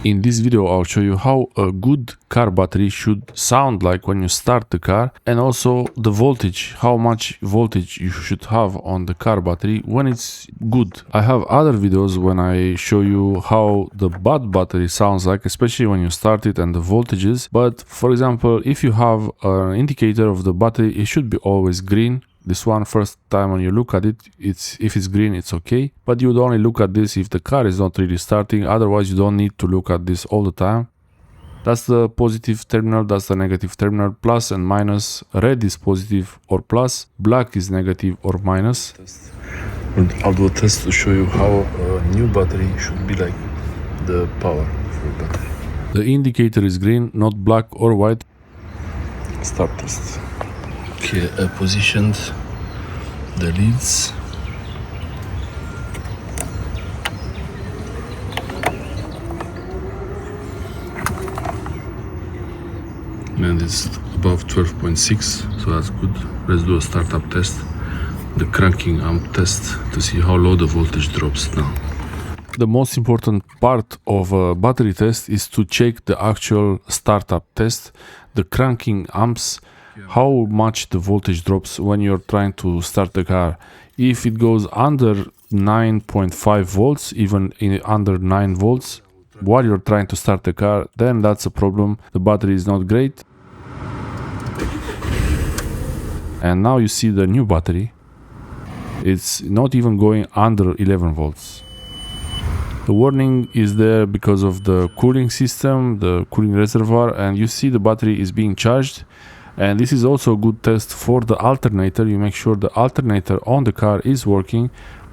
In this video I'll show you how a good car battery should sound like when you start the car, and also the voltage, how much voltage you should have on the car battery when it's good. I have other videos when I show you how the bad battery sounds like, especially when you start it and the voltages. But for example, if you have an indicator of the battery, it should be always green. This one, first time when you look at it, if it's green, it's okay. But you would only look at this if the car is not really starting. Otherwise, you don't need to look at this all the time. That's the positive terminal, that's the negative terminal, plus and minus. Red is positive or plus, black is negative or minus. I'll do a test to show you how a new battery should be like, the power for the battery. The indicator is green, not black or white. Start test. Okay, I positioned the leads. And it's above 12.6, so that's good. Let's do a startup test, the cranking amp test, to see how low the voltage drops now. The most important part of a battery test is to check the actual startup test, the cranking amps, how much the voltage drops when you're trying to start the car. If it goes under 9.5 volts, even under 9 volts, while you're trying to start the car, then that's a problem. The battery is not great. And now you see the new battery. It's not even going under 11 volts. The warning is there because of the cooling system, the cooling reservoir, and you see the battery is being charged. And this is also a good test for the alternator. You make sure the alternator on the car is working.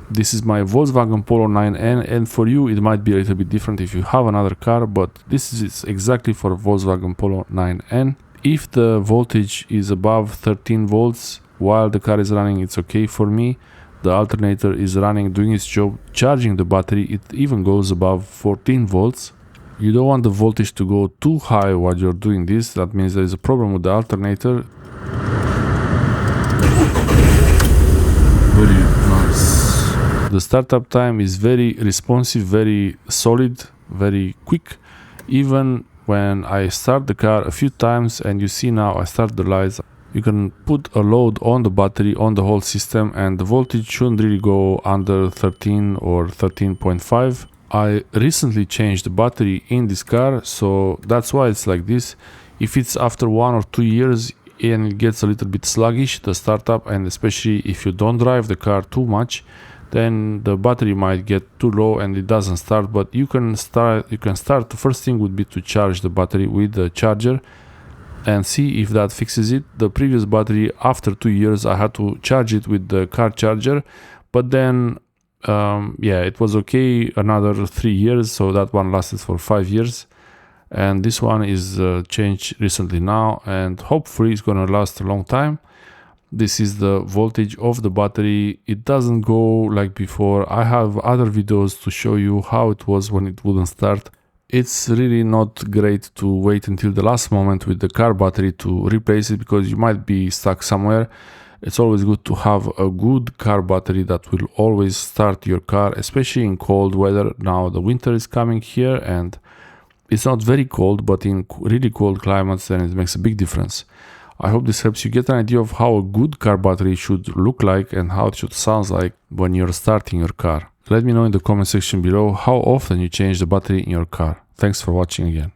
This is my Volkswagen Polo 9N, and for you it might be a little bit different if you have another car, but this is exactly for Volkswagen Polo 9N. If the voltage is above 13 volts while the car is running, it's okay for me. The alternator is running, doing its job, charging the battery. It even goes above 14 volts. You don't want the voltage to go too high while you're doing this. That means there is a problem with the alternator. Very nice. The startup time is very responsive, very solid, very quick. Even when I start the car a few times, and you see now I start the lights, you can put a load on the battery, on the whole system, and the voltage shouldn't really go under 13 or 13.5. I recently changed the battery in this car, so that's why it's like this. If it's after 1 or 2 years and it gets a little bit sluggish, the startup, and especially if you don't drive the car too much, then the battery might get too low and it doesn't start. But you can start. The first thing would be to charge the battery with the charger and see if that fixes it. The previous battery, after 2 years, I had to charge it with the car charger, but then yeah, it was okay another 3 years, so that one lasted for 5 years. And this one is changed recently now, and hopefully it's gonna last a long time. This is the voltage of the battery. It doesn't go like before. I have other videos to show you how it was when it wouldn't start. It's really not great to wait until the last moment with the car battery to replace it, because you might be stuck somewhere. It's always good to have a good car battery that will always start your car, especially in cold weather. Now the winter is coming here and it's not very cold, but in really cold climates, then it makes a big difference. I hope this helps you get an idea of how a good car battery should look like and how it should sound like when you're starting your car. Let me know in the comment section below how often you change the battery in your car. Thanks for watching again.